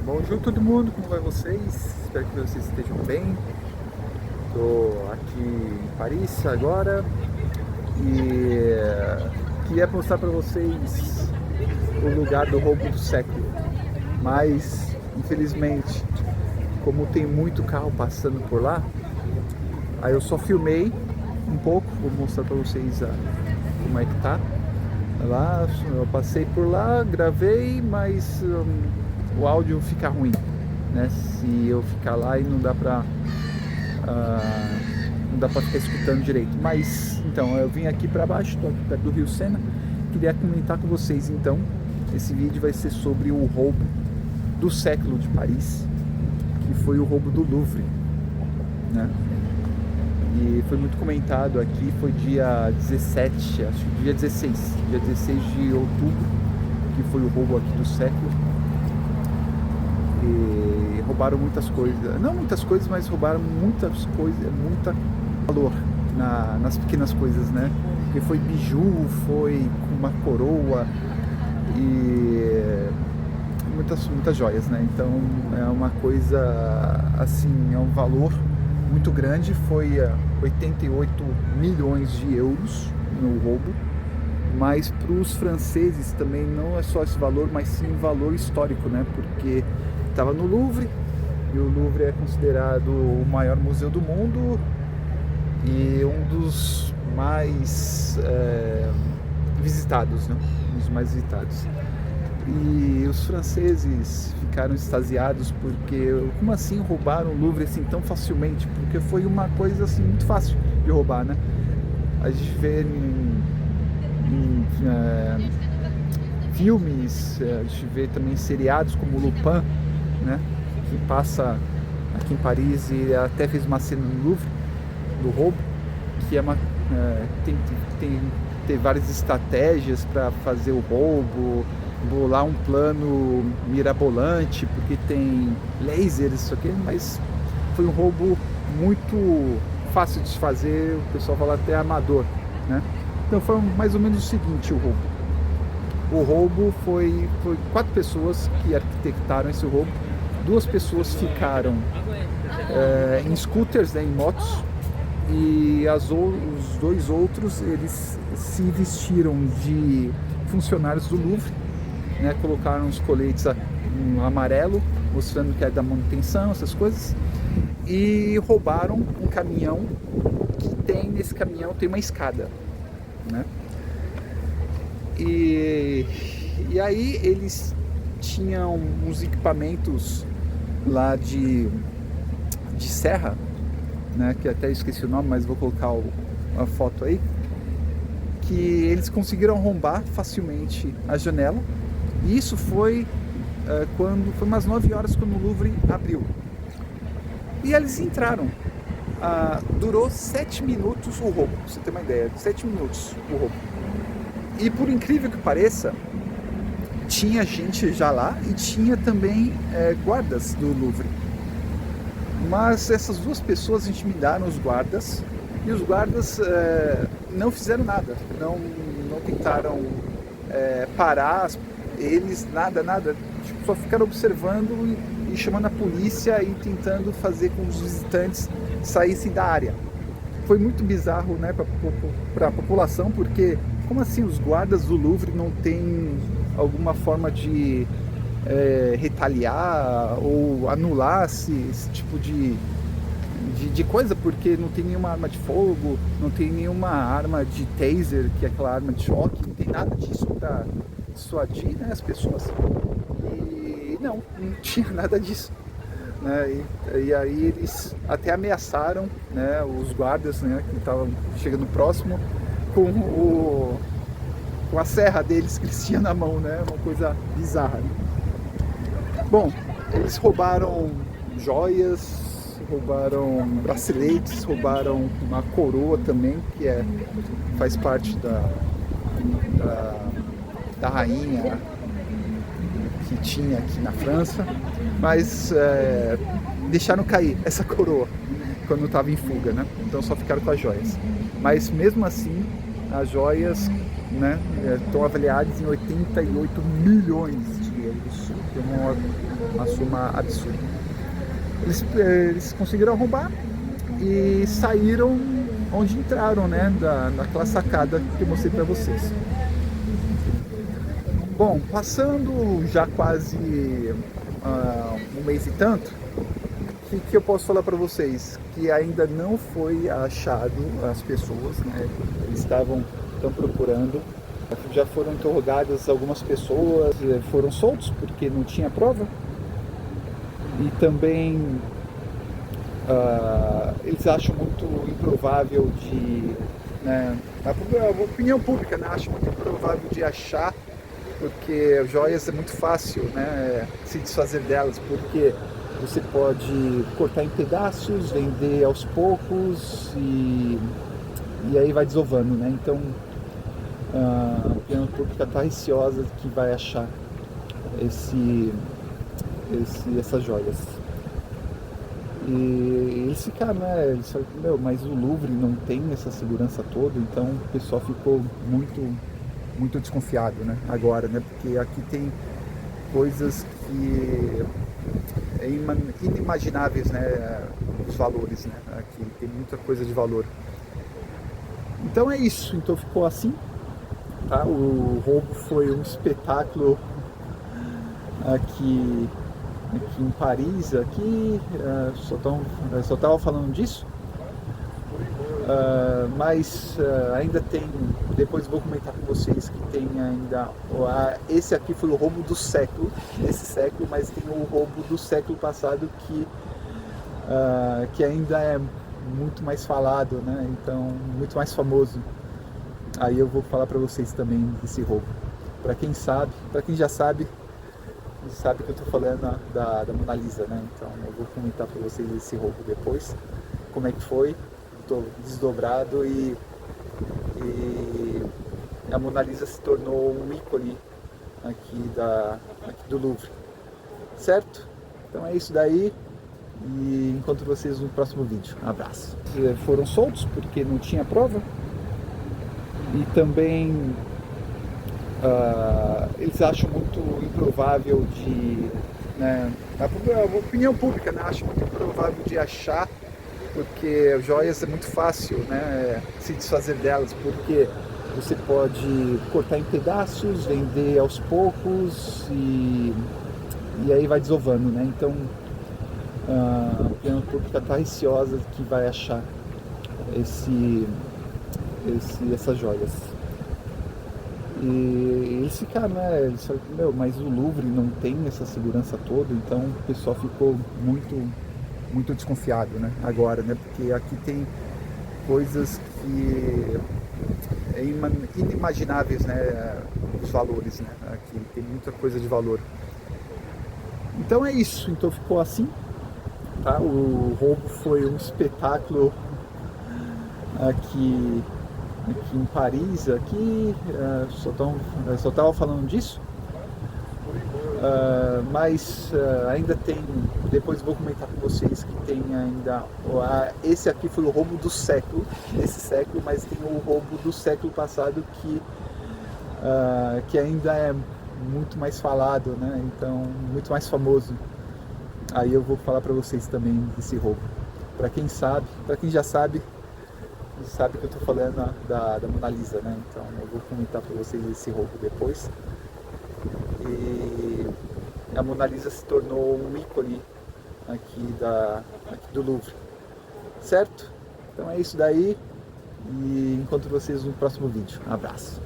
Bom dia todo mundo, como vai vocês? Espero que vocês estejam bem. Estou aqui em Paris agora e queria mostrar para vocês o lugar do roubo do século. Mas, infelizmente, como tem muito carro passando por lá, aí eu só filmei um pouco, vou mostrar para vocês como é que tá. Lá, eu passei por lá, gravei, mas o áudio fica ruim, né? Se eu ficar lá e não dá pra ficar escutando direito. Mas então eu vim aqui pra baixo, tô aqui perto do Rio Sena. Queria comentar com vocês então. Esse vídeo vai ser sobre o roubo do século de Paris, que foi o roubo do Louvre, né? E foi muito comentado aqui, foi dia 17, acho que dia 16 de outubro, que foi o roubo aqui do século. E roubaram muitas coisas, não muitas coisas, mas roubaram muitas coisas, muito valor nas pequenas coisas, né? Porque foi biju, foi uma coroa e muitas joias, né? Então é uma coisa assim, é um valor muito grande, foi 88 milhões de euros no roubo, mas para os franceses também não é só esse valor, mas sim um valor histórico, né? Porque estava no Louvre, e o Louvre é considerado o maior museu do mundo e um dos mais visitados, né? Um dos mais visitados. E os franceses ficaram extasiados porque, como assim roubaram o Louvre assim tão facilmente? Porque foi uma coisa assim muito fácil de roubar, né? A gente vê em filmes, a gente vê também seriados como Lupin, né? Que passa aqui em Paris e até fez uma cena no Louvre do roubo, que é tem várias estratégias para fazer o roubo, bolar um plano mirabolante, porque tem lasers, isso aqui, mas foi um roubo muito fácil de se fazer, o pessoal fala até amador, né? Então foi mais ou menos o seguinte, o roubo. O roubo foi 4 pessoas que arquitetaram esse roubo. 2 pessoas ficaram em scooters, né, em motos, e os 2 outros, eles se vestiram de funcionários do Louvre, né, colocaram os coletes amarelo, mostrando que é da manutenção, essas coisas, e roubaram um caminhão nesse caminhão tem uma escada, né? E aí eles tinham uns equipamentos lá de serra, né, que até esqueci o nome, mas vou colocar a foto aí, que eles conseguiram arrombar facilmente a janela. E isso foi quando foi umas 9 horas quando o Louvre abriu. E eles entraram. Durou 7 minutos o roubo, pra você ter uma ideia, 7 minutos o roubo. E por incrível que pareça, tinha gente já lá e tinha também guardas do Louvre. Mas essas 2 pessoas intimidaram os guardas, e os guardas não fizeram nada, não tentaram parar eles, nada, tipo, só ficaram observando e chamando a polícia e tentando fazer com que os visitantes saíssem da área. Foi muito bizarro, né, para a população, porque como assim os guardas do Louvre não têm alguma forma de retaliar ou anular esse tipo de coisa, porque não tem nenhuma arma de fogo, não tem nenhuma arma de taser, que é aquela arma de choque, não tem nada disso para dissuadir, né, as pessoas. E não tinha nada disso, né? E aí eles até ameaçaram, né, os guardas, né, que estavam chegando próximo com a serra deles que eles tinham na mão, né? Uma coisa bizarra, né? Bom, eles roubaram joias, roubaram braceletes, roubaram uma coroa também, que faz parte da rainha que tinha aqui na França, mas deixaram cair essa coroa quando estava em fuga, né? Então só ficaram com as joias. Mas mesmo assim, as joias, né, estão avaliadas em 88 milhões de euros. absurdo, uma soma absurda. Eles conseguiram arrombar e saíram onde entraram, né, naquela sacada que eu mostrei para vocês. Bom, passando já quase um mês e tanto, o que eu posso falar para vocês? Que ainda não foi achado as pessoas, né? Eles estão procurando. Já foram interrogadas algumas pessoas, foram soltos porque não tinha prova. E também eles acham muito improvável né, a opinião pública, né, acha muito improvável de achar, porque joias é muito fácil, né, se desfazer delas, porque você pode cortar em pedaços, vender aos poucos e aí vai desovando, né? Então a opinião pública está receosa que vai achar essas joias. E eles ficaram, né? Eles falaram, mas o Louvre não tem essa segurança toda, então o pessoal ficou muito desconfiado, né? Agora, né? Porque aqui tem coisas que inimagináveis, né? Os valores, né? Aqui tem muita coisa de valor. Então é isso. Então ficou assim, tá? O roubo foi um espetáculo aqui em Paris, só estava falando disso, mas ainda tem, depois vou comentar com vocês que tem ainda, esse aqui foi o roubo do século, desse século, mas tem o roubo do século passado que ainda é muito mais falado, né? Então, muito mais famoso. Aí eu vou falar para vocês também desse roubo. Para quem sabe, para quem já sabe que eu estou falando da Mona Lisa, né? Então eu vou comentar para vocês esse roubo depois, como é que foi, estou desdobrado e a Mona Lisa se tornou um ícone aqui do Louvre, certo? Então é isso daí e encontro vocês no próximo vídeo. Um abraço. Foram soltos porque não tinha prova e também eles acham muito improvável né, a opinião pública, né, acha muito improvável de achar, porque joias é muito fácil, né, se desfazer delas, porque você pode cortar em pedaços, vender aos poucos e aí vai desovando, né? Então a opinião pública está receosa que vai achar essas joias. E eles ficaram, né? Eles falaram, mas o Louvre não tem essa segurança toda, então o pessoal ficou muito desconfiado, né? Agora, né? Porque aqui tem coisas que inimagináveis, né? Os valores, né? Aqui tem muita coisa de valor. Então é isso. Então ficou assim, tá? O roubo foi um espetáculo aqui em Paris, só estava falando disso, mas ainda tem, depois vou comentar com vocês que tem ainda, esse aqui foi o roubo do século, desse século, mas tem o roubo do século passado que ainda é muito mais falado, né? Então muito mais famoso. Aí eu vou falar para vocês também desse roubo. Para quem sabe, para quem já sabe que eu estou falando da Mona Lisa, né? Então eu vou comentar para vocês esse roubo depois. E a Mona Lisa se tornou um ícone aqui do Louvre, certo? Então é isso daí e encontro vocês no próximo vídeo. Um abraço.